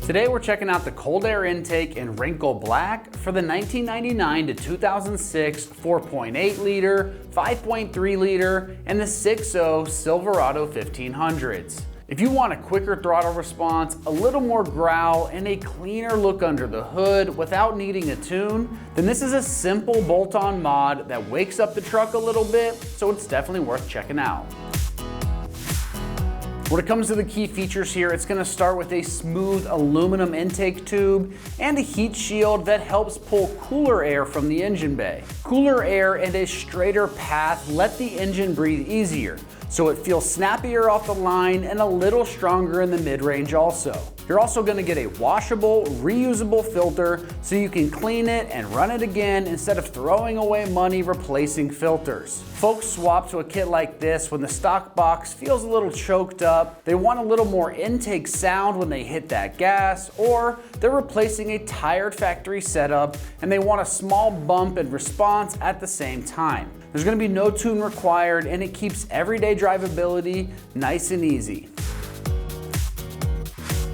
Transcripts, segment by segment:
Today we're checking out the cold air intake in Wrinkle Black for the 1999 to 2006 4.8 liter, 5.3 liter, and the 6.0 Silverado 1500s. If you want a quicker throttle response, a little more growl, and a cleaner look under the hood without needing a tune, then this is a simple bolt-on mod that wakes up the truck a little bit, so it's definitely worth checking out. When it comes to the key features here, it's going to start with a smooth aluminum intake tube and a heat shield that helps pull cooler air from the engine bay. Cooler air and a straighter path let the engine breathe easier, so it feels snappier off the line and a little stronger in the mid-range also. You're also going to get a washable, reusable filter so you can clean it and run it again instead of throwing away money replacing filters. Folks swap to a kit like this when the stock box feels a little choked up, they want a little more intake sound when they hit that gas, or they're replacing a tired factory setup and they want a small bump in response at the same time. There's going to be no tune required and it keeps everyday drivability nice and easy.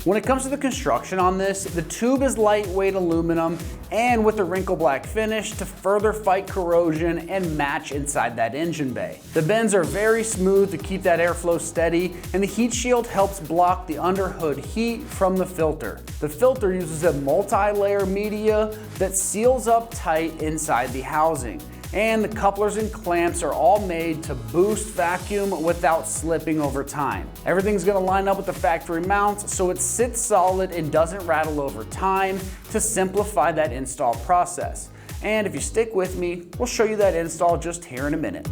When it comes to the construction on this, the tube is lightweight aluminum and with a Wrinkle Black finish to further fight corrosion and match inside that engine bay. The bends are very smooth to keep that airflow steady, and the heat shield helps block the underhood heat from the filter. The filter uses a multi-layer media that seals up tight inside the housing. And the couplers and clamps are all made to boost vacuum without slipping over time. Everything's gonna line up with the factory mounts so it sits solid and doesn't rattle over time to simplify that install process. And if you stick with me, we'll show you that install just here in a minute.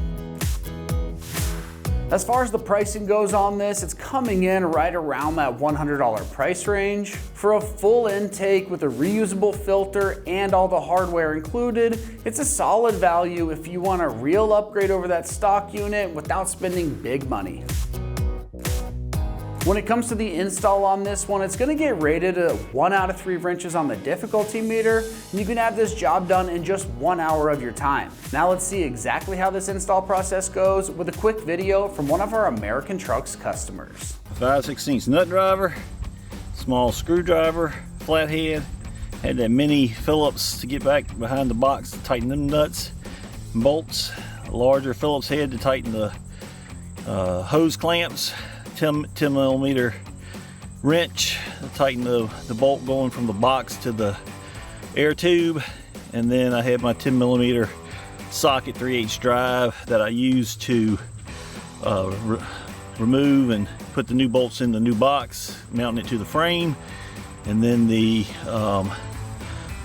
As far as the pricing goes on this, it's coming in right around that $100 price range. For a full intake with a reusable filter and all the hardware included, it's a solid value if you want a real upgrade over that stock unit without spending big money. When it comes to the install on this one, it's gonna get rated a 1 out of 3 wrenches on the difficulty meter, and you can have this job done in just 1 hour of your time. Now let's see exactly how this install process goes with a quick video from one of our AmericanTrucks customers. 5/16 nut driver, small screwdriver, flathead, had that mini Phillips to get back behind the box to tighten them nuts and bolts, a larger Phillips head to tighten the hose clamps, 10 millimeter wrench to tighten the bolt going from the box to the air tube, and then I had my 10 millimeter socket 3/8 drive that I use to remove and put the new bolts in the new box, mounting it to the frame, and then the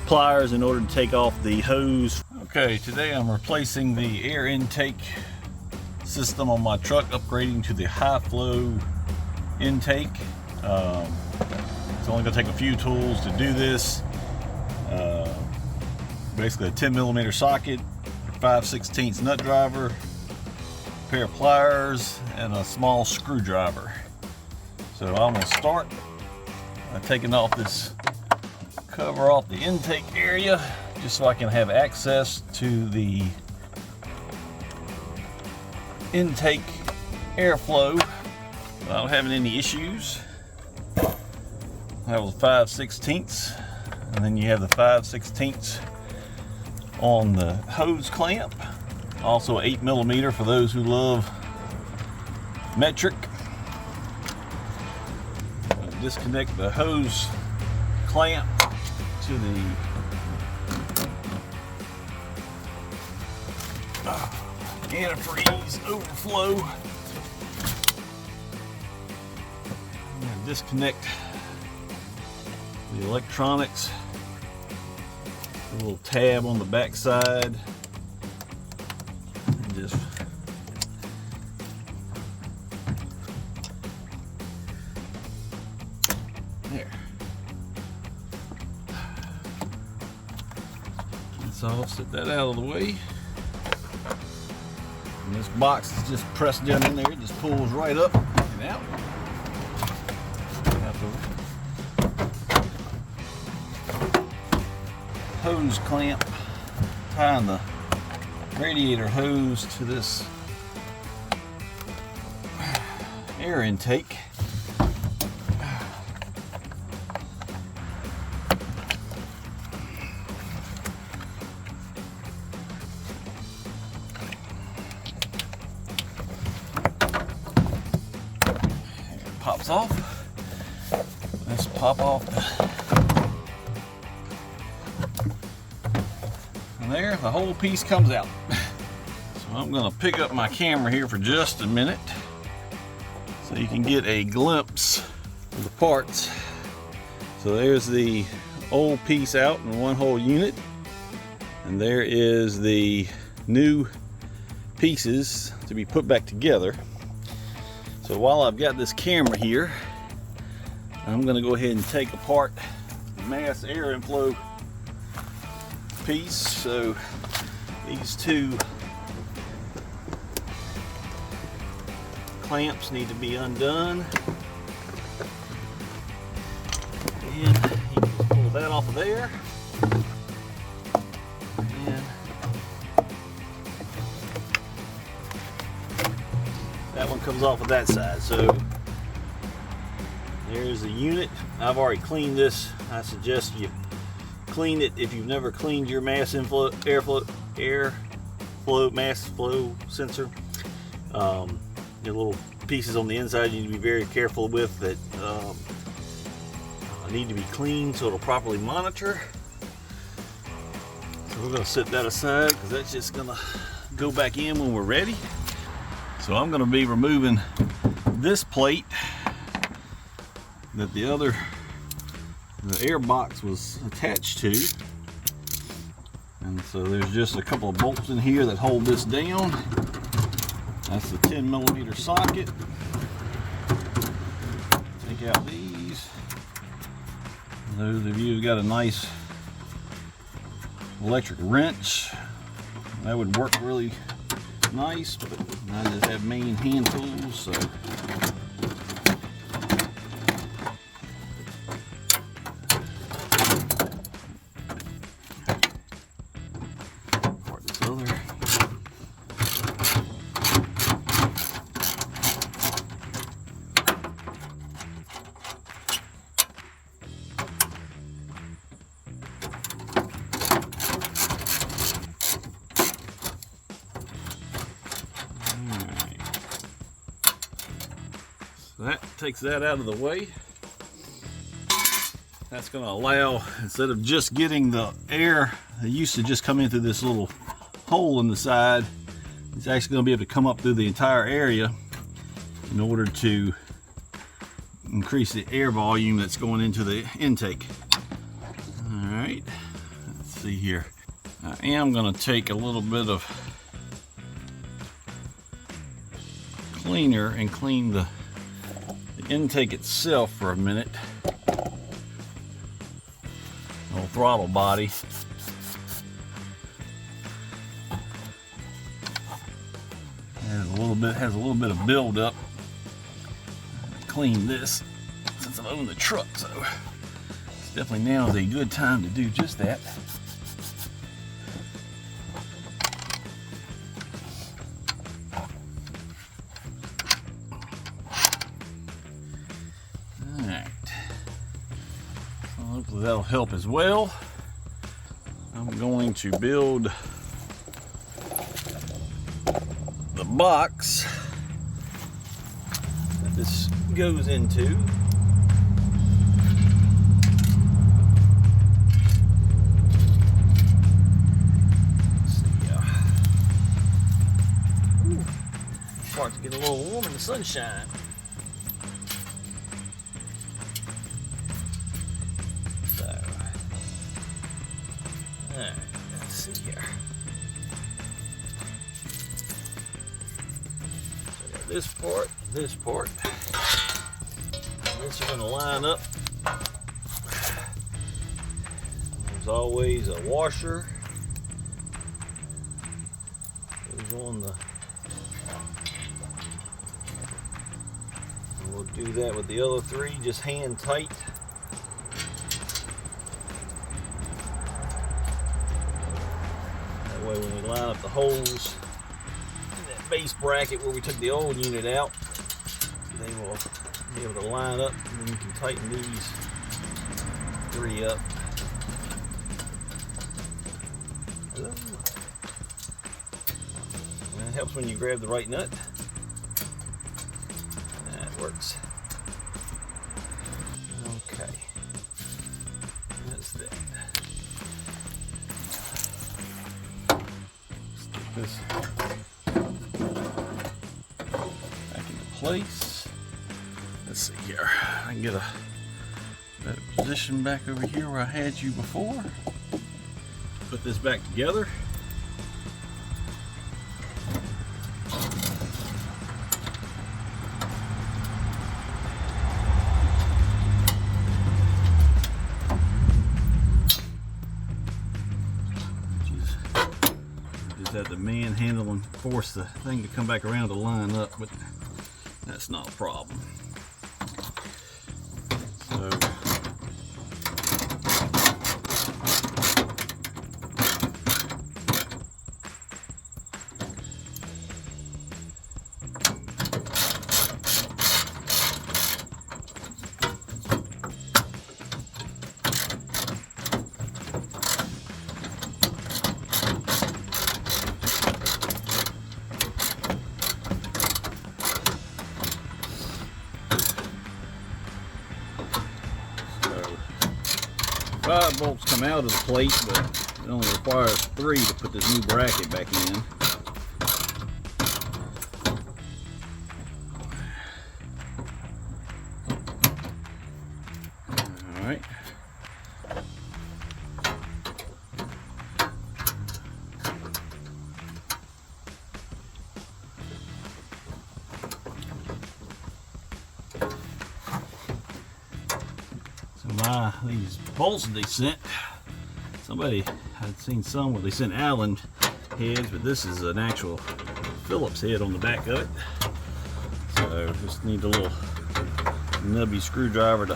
pliers in order to take off the hose. Okay, today I'm replacing the air intake system on my truck, upgrading to the high flow intake. It's only going to take a few tools to do this. Basically a 10 millimeter socket, 5/16 nut driver, a pair of pliers, and a small screwdriver. So I'm going to start by taking off this cover off the intake area just so I can have access to the intake airflow without having any issues. That was 5/16, and then you have the 5/16 on the hose clamp, also 8 millimeter for those who love metric. Disconnect the hose clamp to the antifreeze overflow. I'm going to disconnect the electronics, a little tab on the back side, and just there. So I'll set that out of the way. And this box is just pressed down in there, it just pulls right up and out. Hose clamp, tying the radiator hose to this air intake. pops off. Let's pop off and there, the whole piece comes out. So I'm gonna pick up my camera here for just a minute so you can get a glimpse of the parts. So there's the old piece out in one whole unit, and there is the new pieces to be put back together. So while I've got this camera here, I'm going to go ahead and take apart the mass air inflow piece. So these two clamps need to be undone, and you can pull that off of there. And that one comes off of that side. So there's the unit. I've already cleaned this. I suggest you clean it if you've never cleaned your mass mass flow sensor. The little pieces on the inside you need to be very careful with that need to be cleaned so it'll properly monitor. So we're going to set that aside because that's just going to go back in when we're ready. So I'm going to be removing this plate that the air box was attached to, and so there's just a couple of bolts in here that hold this down. That's the 10mm socket. Take out these. Those of you who've got a nice electric wrench, that would work really nice, but I just have main hand tools, so part this other. That takes that out of the way. That's going to allow, instead of just getting the air that used to just come in through this little hole in the side, it's actually going to be able to come up through the entire area in order to increase the air volume that's going into the intake. All right, let's see here. I am going to take a little bit of cleaner and clean the intake itself for a minute. Old throttle body. Has a little bit of buildup. Clean this since I own the truck, so it's definitely now is a good time to do just that. Hopefully that'll help as well. I'm going to build the box that this goes into. Let's see. Parts get a little warm in the sunshine. Let's see here. So I got this part, this part. And this are going to line up. There's always a washer. Goes on the. And we'll do that with the other three, just hand tight. When we line up the holes in that base bracket where we took the old unit out, they will be able to line up, and then you can tighten these three up. And it helps when you grab the right nut. That works. Back into place. Let's see here. I can get a better position back over here where I had you before. Put this back together. Just have to manhandle and force the thing to come back around to line up, but that's not a problem. So five bolts come out of the plate, but it only requires 3 to put this new bracket back in. Alright. These bolts that they sent, somebody had seen some where they sent Allen heads, but this is an actual Phillips head on the back of it. So just need a little nubby screwdriver to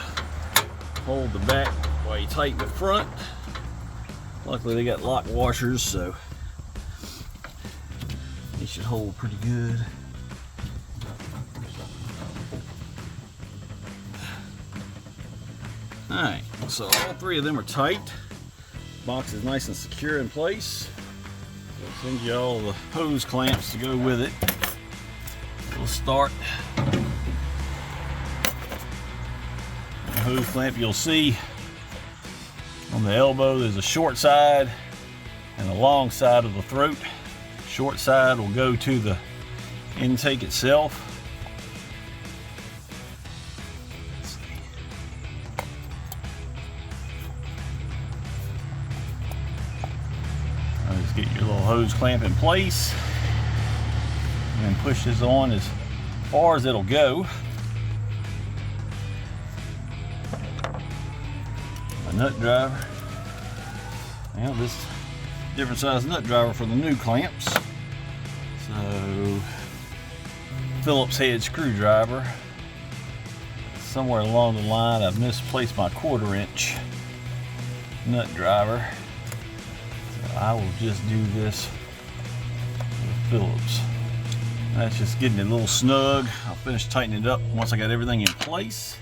hold the back while you tighten the front. Luckily they got lock washers, so they should hold pretty good. Alright, so all 3 of them are tight. Box is nice and secure in place. I'll send you all the hose clamps to go with it. We'll start. The hose clamp, you'll see on the elbow there's a short side and a long side of the throat. Short side will go to the intake itself. Get your little hose clamp in place and push this on as far as it'll go. A nut driver. Now this different size nut driver for the new clamps. So Phillips head screwdriver. Somewhere along the line I've misplaced my 1/4 inch nut driver. I will just do this with Phillips. That's just getting it a little snug. I'll finish tightening it up once I got everything in place.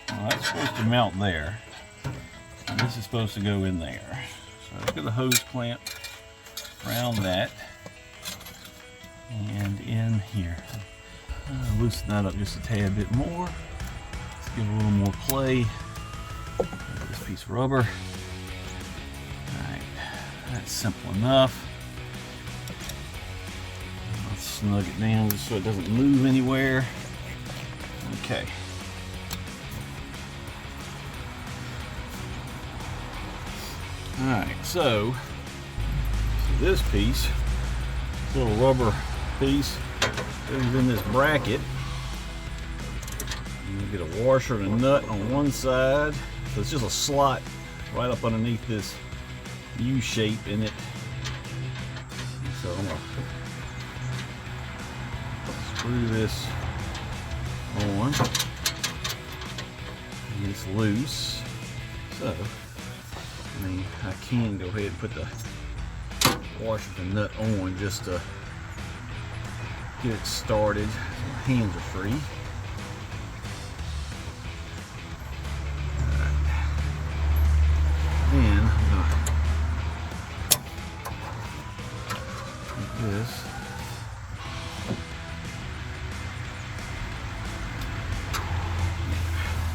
Well, that's supposed to mount there. And this is supposed to go in there. So let's get the hose clamp around that and in here. Loosen that up just a tad bit more. Let's give it a little more play. This piece of rubber. That's simple enough. Let's snug it down just so it doesn't move anywhere. Okay. Alright, so this piece, this little rubber piece, goes in this bracket. You get a washer and a nut on one side. So it's just a slot right up underneath this U shape in it. So I'm gonna screw this on. And it's loose. So, I mean, I can go ahead and put the washer and nut on just to get it started. So my hands are free. Then I'm gonna this.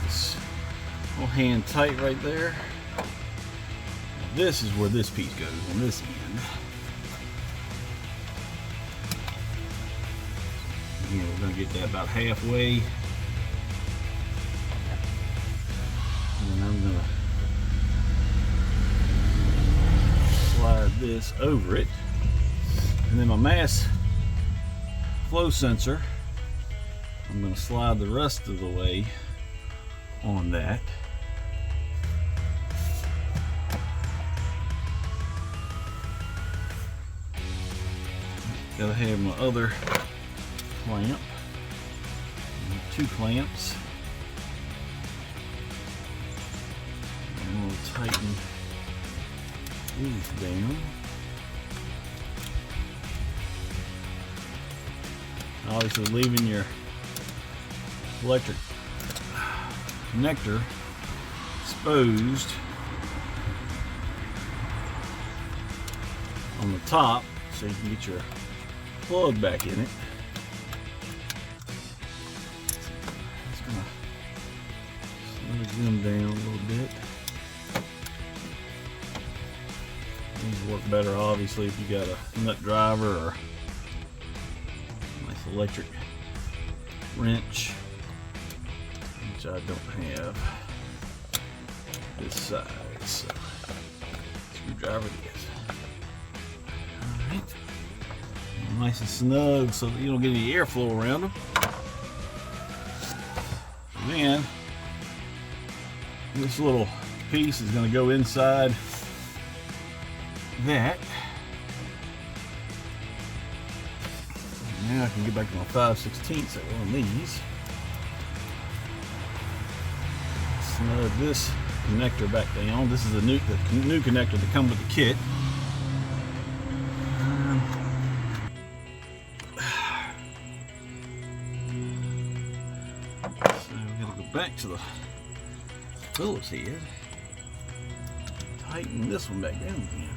This little hand tight right there. This is where this piece goes on this end. Again, we're going to get that about halfway. And then I'm going to slide this over it. And then my mass flow sensor, I'm going to slide the rest of the way on that. Gotta have my other clamp, 2 clamps, and we'll tighten these down. Obviously leaving your electric connector exposed on the top so you can get your plug back in it. Just gonna zoom down a little bit. These work better obviously if you got a nut driver or a nice electric wrench, which I don't have this size, so screwdriver it is. Alright. Nice and snug so that you don't get any airflow around them. Then this little piece is going to go inside that. Now I can get back to my 5/16 at one of these. Snug this connector back down. This is the new connector that comes with the kit. So we gotta go back to the Phillips head. Tighten this one back down again.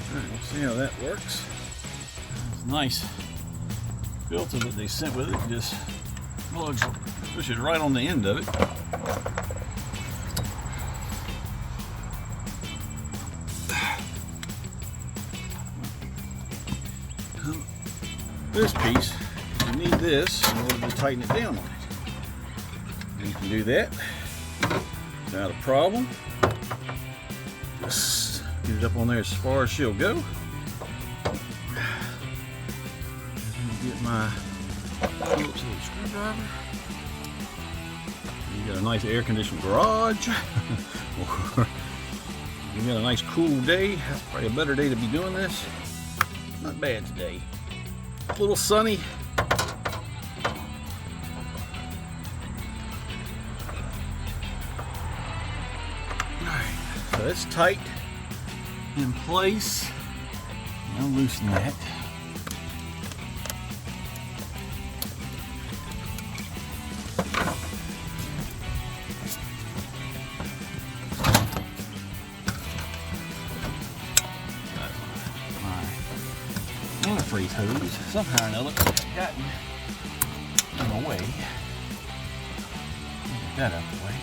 Alright, we'll see how that works. It's nice filter that they sent with it. Just plugs, push it right on the end of it. This piece, you need this in order to tighten it down on it. And you can do that without a problem. Just get it up on there as far as she'll go. Get my Phillips little screwdriver. You got a nice air-conditioned garage. You got a nice cool day. That's probably a better day to be doing this. Not bad today. A little sunny. Alright, so it's tight in place. Now loosen that. Antifreeze hose, somehow or another, gotten in the way. Get that out of the way.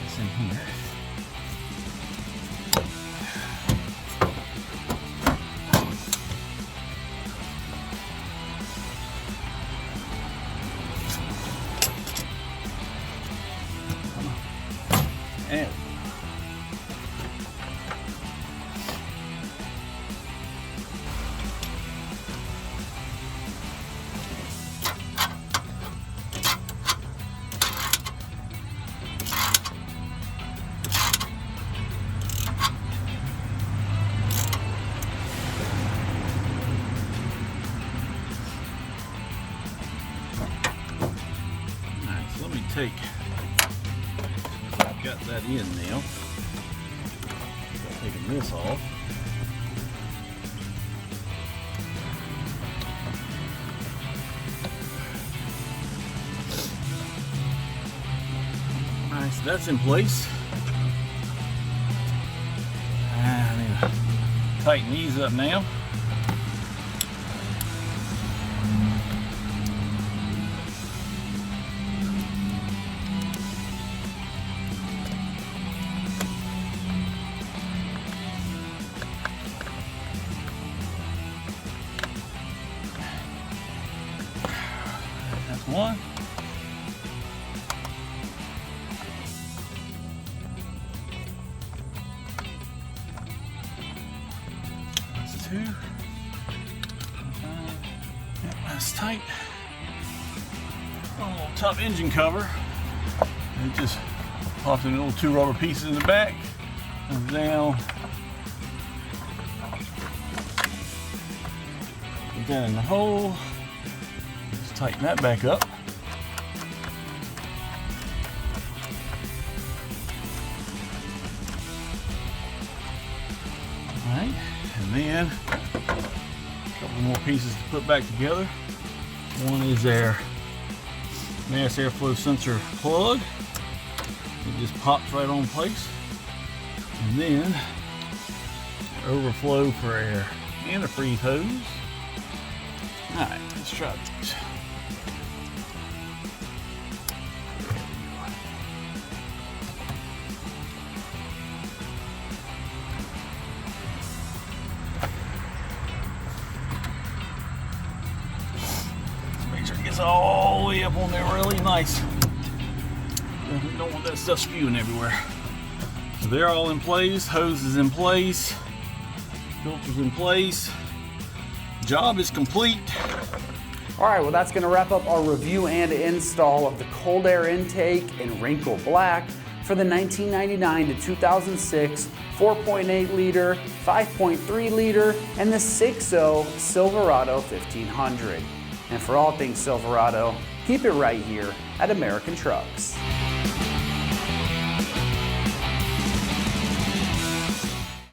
It's in here. And take, I've got that in now. Taking this off. Alright, so that's in place. I need to tighten these up now. That's one. That's two. Yep, that's tight. A little tough engine cover. It just pops in little two rubber pieces in the back. Comes down. Put that in the hole. Just tighten that back up. Alright, and then a couple more pieces to put back together. One is their mass airflow sensor plug. It just pops right on place. And then overflow for air and a freeze hose. Alright, let's try these. Make sure it gets all the way up on there really nice. We don't want that stuff spewing everywhere. So they're all in place, hose is in place, filters in place. Job is complete. All right, well that's gonna wrap up our review and install of the cold air intake in Wrinkle Black for the 1999 to 2006 4.8 liter, 5.3 liter, and the 6.0 Silverado 1500. And for all things Silverado, keep it right here at American Trucks.